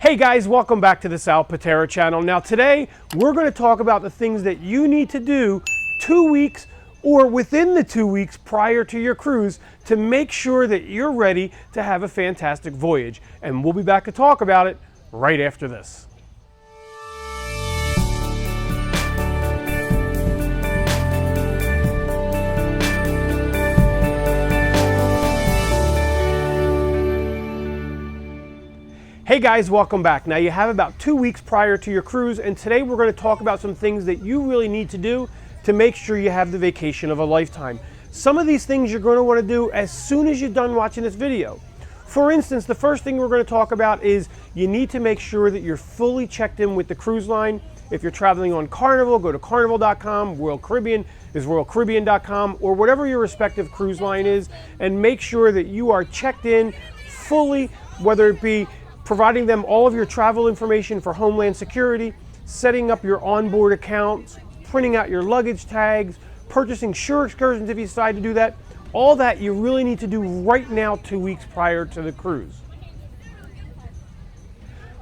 Hey guys, welcome back to the Sal Pitera channel. Now today, we're going to talk about the things that you need to do 2 weeks or within the 2 weeks prior to your cruise to make sure that you're ready to have a fantastic voyage. And we'll be back to talk about it right after this. Hey guys, welcome back. Now you have about 2 weeks prior to your cruise, and today we're going to talk about some things that you really need to do to make sure you have the vacation of a lifetime. Some of these things you're going to want to do as soon as you're done watching this video. For instance, the first thing we're going to talk about is you need to make sure that you're fully checked in with the cruise line. If you're traveling on Carnival, go to carnival.com, Royal Caribbean is royalcaribbean.com, or whatever your respective cruise line is, and make sure that you are checked in fully, whether it be providing them all of your travel information for Homeland Security, setting up your onboard accounts, printing out your luggage tags, purchasing shore excursions if you decide to do that. All that you really need to do right now 2 weeks prior to the cruise.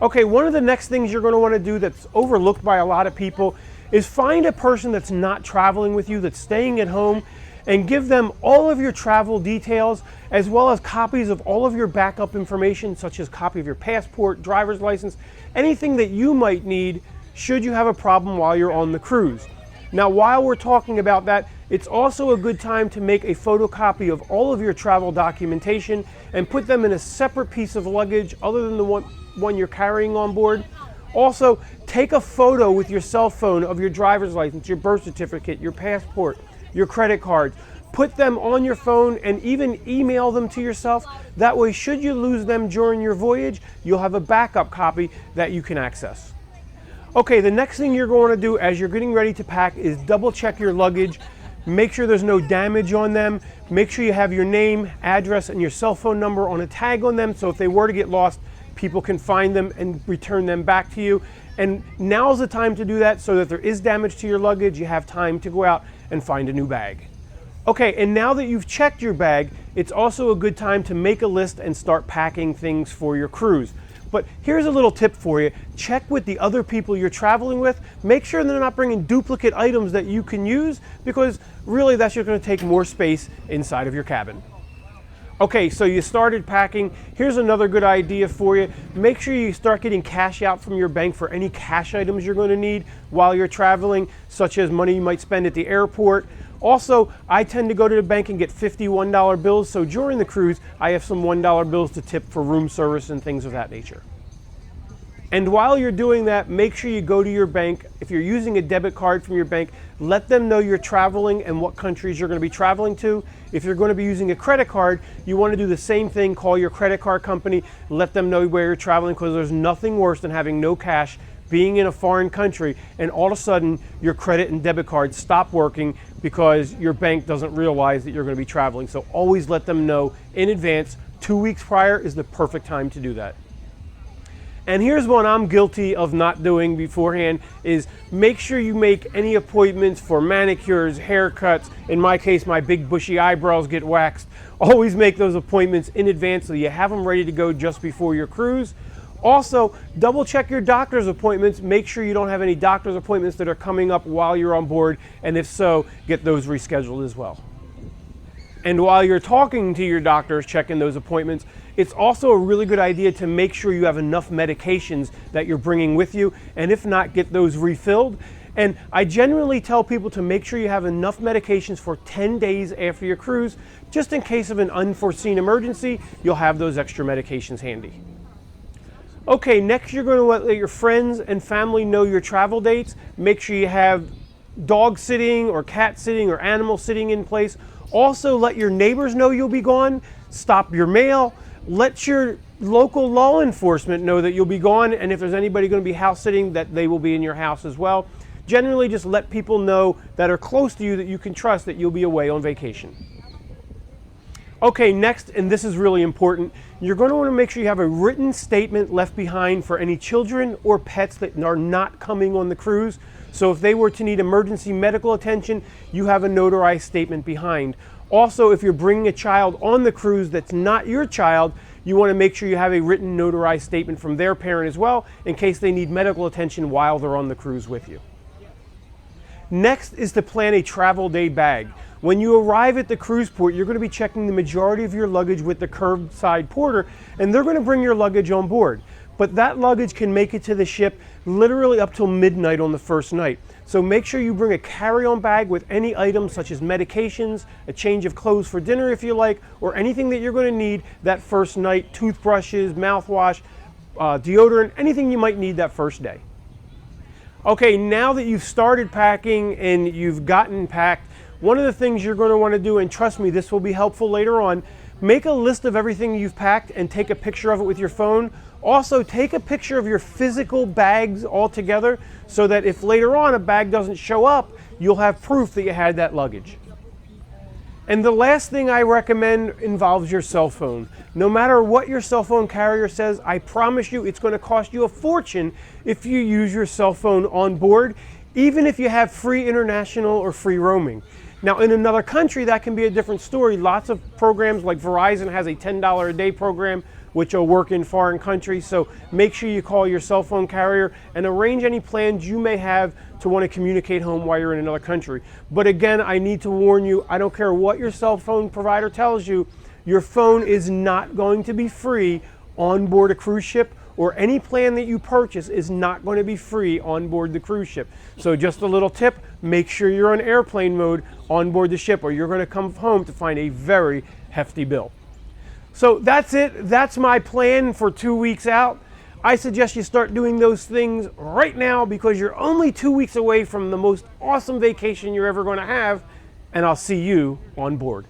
Okay, one of the next things you're going to want to do that's overlooked by a lot of people is find a person that's not traveling with you, that's staying at home, and give them all of your travel details as well as copies of all of your backup information, such as copy of your passport, driver's license, anything that you might need should you have a problem while you're on the cruise. Now, while we're talking about that, it's also a good time to make a photocopy of all of your travel documentation and put them in a separate piece of luggage other than the one you're carrying on board. Also, take a photo with your cell phone of your driver's license, your birth certificate, your passport, your credit cards. Put them on your phone and even email them to yourself. That way, should you lose them during your voyage, you'll have a backup copy that you can access. Okay, the next thing you're going to do as you're getting ready to pack is double check your luggage. Make sure there's no damage on them. Make sure you have your name, address, and your cell phone number on a tag on them, so if they were to get lost, people can find them and return them back to you. And now's the time to do that, so that if there is damage to your luggage, you have time to go out and find a new bag. Okay, and now that you've checked your bag, it's also a good time to make a list and start packing things for your cruise. But here's a little tip for you. Check with the other people you're traveling with. Make sure they're not bringing duplicate items that you can use, because really that's just going to take more space inside of your cabin. Okay, so you started packing. Here's another good idea for you. Make sure you start getting cash out from your bank for any cash items you're going to need while you're traveling, such as money you might spend at the airport. Also, I tend to go to the bank and get $51 bills, so during the cruise, I have some $1 bills to tip for room service and things of that nature. And while you're doing that, make sure you go to your bank. If you're using a debit card from your bank, let them know you're traveling and what countries you're going to be traveling to. If you're going to be using a credit card, you want to do the same thing. Call your credit card company, let them know where you're traveling, because there's nothing worse than having no cash, being in a foreign country, and all of a sudden your credit and debit cards stop working because your bank doesn't realize that you're going to be traveling. So always let them know in advance. 2 weeks prior is the perfect time to do that. And here's one I'm guilty of not doing beforehand, is make sure you make any appointments for manicures, haircuts. In my case, my big bushy eyebrows get waxed. Always make those appointments in advance so you have them ready to go just before your cruise. Also, double check your doctor's appointments. Make sure you don't have any doctor's appointments that are coming up while you're on board, and if so, get those rescheduled as well. And while you're talking to your doctors, checking those appointments, it's also a really good idea to make sure you have enough medications that you're bringing with you, and if not, get those refilled. And I generally tell people to make sure you have enough medications for 10 days after your cruise, just in case of an unforeseen emergency, you'll have those extra medications handy. Okay, next you're going to let your friends and family know your travel dates. Make sure you have dog sitting or cat sitting or animal sitting in place. Also, let your neighbors know you'll be gone. Stop your mail. Let your local law enforcement know that you'll be gone, and if there's anybody going to be house sitting, that they will be in your house as well. Generally, just let people know that are close to you that you can trust that you'll be away on vacation. Okay, next, and this is really important, you're going to want to make sure you have a written statement left behind for any children or pets that are not coming on the cruise. So if they were to need emergency medical attention, you have a notarized statement behind. Also, if you're bringing a child on the cruise that's not your child, you want to make sure you have a written notarized statement from their parent as well, in case they need medical attention while they're on the cruise with you. Next is to plan a travel day bag. When you arrive at the cruise port, you're going to be checking the majority of your luggage with the curbside porter, and they're going to bring your luggage on board. But that luggage can make it to the ship literally up till midnight on the first night. So make sure you bring a carry-on bag with any items such as medications, a change of clothes for dinner if you like, or anything that you're going to need that first night, toothbrushes, mouthwash, deodorant, anything you might need that first day. Okay, now that you've started packing and you've gotten packed, one of the things you're going to want to do, and trust me, this will be helpful later on, make a list of everything you've packed and take a picture of it with your phone. Also, take a picture of your physical bags all together so that if later on a bag doesn't show up, you'll have proof that you had that luggage. And the last thing I recommend involves your cell phone. No matter what your cell phone carrier says, I promise you it's going to cost you a fortune if you use your cell phone on board, even if you have free international or free roaming. Now, in another country, that can be a different story. Lots of programs like Verizon has a $10 a day program, which will work in foreign countries. So make sure you call your cell phone carrier and arrange any plans you may have to want to communicate home while you're in another country. But again, I need to warn you, I don't care what your cell phone provider tells you, your phone is not going to be free on board a cruise ship, or any plan that you purchase is not going to be free on board the cruise ship. So just a little tip, make sure you're on airplane mode on board the ship, or you're going to come home to find a very hefty bill. So that's it. That's my plan for 2 weeks out. I suggest you start doing those things right now because you're only 2 weeks away from the most awesome vacation you're ever going to have, and I'll see you on board.